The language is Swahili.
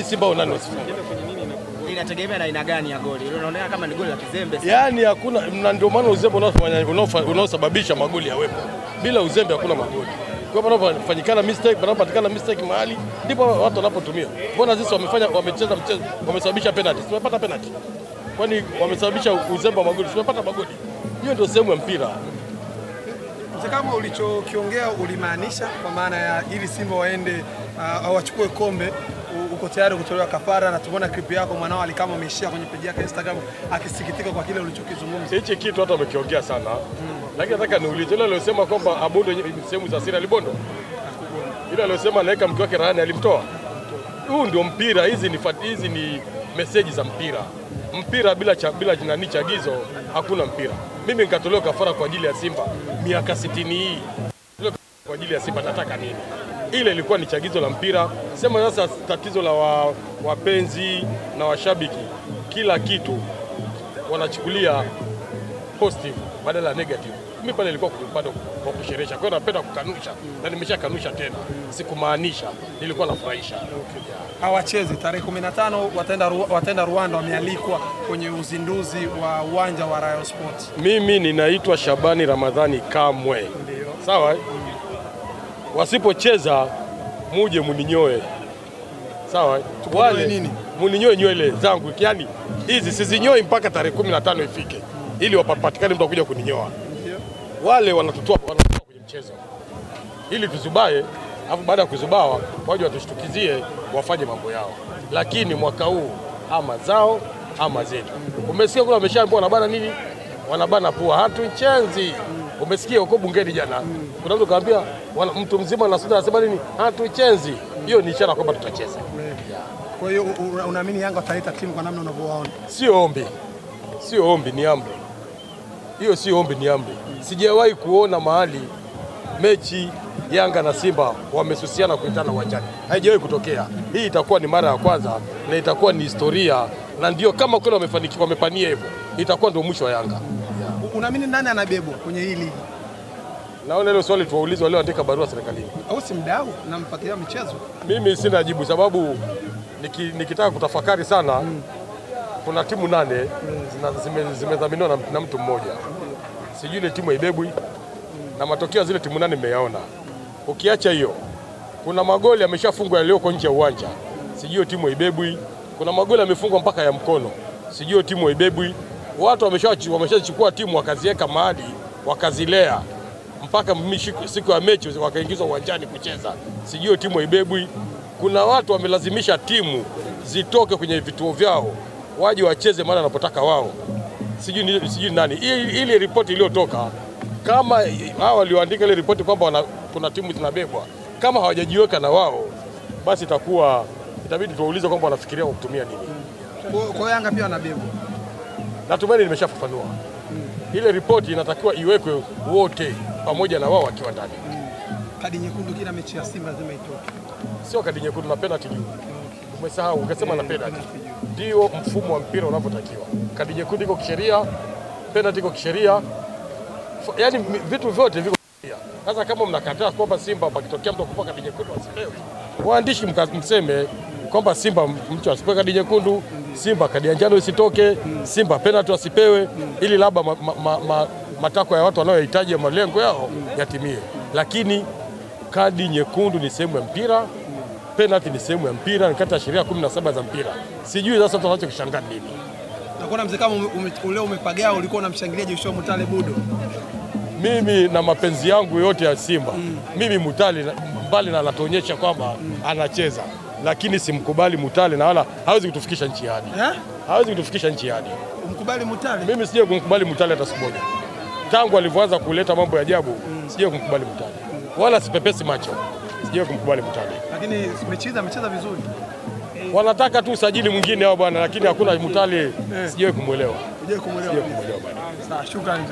Simba unani wasifunga. Inategemea na aina gani ya goli. Unaona kama ni goli la kizembe. Yaani hakuna, na ndio maana uzembe unaosababisha magoli yawepo. Bila uzembe hakuna magoli. Kwa sababu panapofanyikana mistake, panapopatikana mistake mahali ndipo watu wanapotumia. Mbona sisi wamecheza mchezo, wamesababisha penalty. Tumepata penalty. Kwani wamesababisha uzembe wa magoli, tumepata magoli. Hiyo ndio sehemu ya mpira. Kama ulichokiongea ulimaanisha kwa maana ya ili Simba waende au wachukue kombe, uko tayari kutolewa kafara, na tumeona clip yako mwanao alikama ameishia kwenye page yake Instagram akisikitika kwa kile ulichokizungumza. Hichi kitu hata umekiongea sana. Lakini nataka niulize yule aliyosema kwamba Abudo sehemu za siri alibondo. Yule aliyosema anaweka mke wake rahani alimtoa. Huu ndio mpira, hizi ni message za mpira. Mpira bila chagizo hakuna mpira. Mimi nikatolewa kafara kwa ajili ya Simba miaka 60 hii. Kwa ajili ya Simba nataka nini? Ile ilikuwa ni chagizo la mpira. Sema sasa tatizo la wapenzi na washabiki, kila kitu wanachukulia positive badala ya negative. Mimi pale ilikuwa kupanda kwa kusherehesha. Kwa hiyo napenda kukanusha na nimeshakanusha tena. Sikumaanisha, nilikuwa nafurahisha. Hawachezi tarehe 15 wataenda Rwanda, wamealikwa kwenye uzinduzi wa uwanja wa Rayon Sports. Mimi ninaitwa Shabani Ramadhani Kamwe. Ndio. Sawa? Wasipocheza muje muninyoe. Sawa? Wale nini? Muninyoe nywele zangu. Yaani hizi sizinyoi mpaka tarehe 15 ifike. Ili wapatikane mtu akuja kuninyoa. Wale wanatutoa kwenye mchezo. Ili tuzubae, alafu baada ya kuzubawa waje watushtukizie wafanye mambo yao. Lakini mwaka huu ama zao ama zetu. Umesikia kuna wameshaambiwa wanabana nini? Wanabana pua hatuchenzi. Umesikia huko bungeni jana. Kuna mtu kaambia mtu mzima na Sudan anasema nini? Hatuchenzi. Hiyo ni ishara kwamba tutacheza. Kwa hiyo unaamini Yanga wataleta timu kwa namna unavyowaona? Sio ombi. Sio ombi, ni amri. Hiyo sio ombi, ni amri. Sijawahi kuona mahali mechi Yanga na Simba wamesusiana kuitana uwanjani. Haijawahi kutokea. Hii itakuwa ni mara ya kwanza na itakuwa ni historia, na ndio kama kweli wamefanikiwa, wamepania hivyo, itakuwa ndio mwisho wa Yanga. Unaamini nani anabebwa kwenye hii ligi? Naona ile swali tuwaulize wale waandika barua serikalini. Au si mdau na mpatia michezo? Mimi sina jibu, sababu nikitaka kutafakari sana kuna timu 8 zimedhaminiwa na mtu mmoja. Sijui ile timu haibebwi na matokeo zile timu 8 nimeyaona. Ukiacha hiyo, kuna magoli yameshafungwa yaliyoko nje ya uwanja. Sijui timu haibebwi. Kuna magoli yamefungwa mpaka ya mkono. Sijui timu haibebwi. Watu wameshachukua timu wakaziweka mahali, wakazilea mpaka siku ya mechi wakaingizwa uwanjani kucheza. Sijui timu haibebwi. Kuna watu wamelazimisha timu zitoke kwenye vituo vyao waje wacheze mara wanapotaka wao. Sijui nani. Ile ripoti iliyotoka, kama hao walioandika ile ripoti kwamba kuna timu zinabebwa, kama hawajajiweka na wao, basi itabidi tuwaulize kwamba wanafikiria kutumia nini. Kwa Yanga pia wanabebwa. Natumaini nimeshafafanua. Ile ripoti inatakiwa iwekwe wote pamoja na wao wakiwa ndani. Kadi nyekundu kila mechi ya Simba lazima itoke. Sio kadi nyekundu na penalty juu. Umesahau, ungesema na penalty. Ndio mfumo wa mpira unavyotakiwa. Kadi nyekundu iko kisheria, penalty iko kisheria. Yaani vitu vyote viko kisheria. Sasa kama mnakataa kwamba Simba pakitokea mtu akupa kadi nyekundu asipewe, waandishi mseme kwamba Simba mtu asipewe kadi nyekundu, Simba kadi ya njano isitoke, Simba penalty asipewe, ili labda matakwa ya watu wanaohitaji malengo yao yatimie. Lakini kadi nyekundu ni sehemu ya mpira, penalty ni sehemu ya mpira, ni kati ya sheria 17 za mpira. Sijui sasa watu wanachokishangaa nini. Na kuna mzee kama leo umepagaa, ulikuwa unamshangilia Joshua Mutale Budo. Mimi na mapenzi yangu yote ya Simba, mimi Mutale mbali na anatuonyesha kwamba anacheza, lakini simkubali Mutale na wala hawezi kutufikisha nchi hadi. Hawezi kutufikisha nchi hadi. Umkubali Mutale? Mimi sije kumkubali Mutale hata siku moja. Tangu alivyoanza kuleta mambo ya ajabu, sije kumkubali Mutale. Wala sipepesi macho. Sije kumkubali Mutale. Lakini amecheza vizuri. Wanataka tu usajili mwingine hao bwana, lakini hakuna Mutale, sije kumuelewa. Sije kumuelewa bwana. Sawa, shukrani.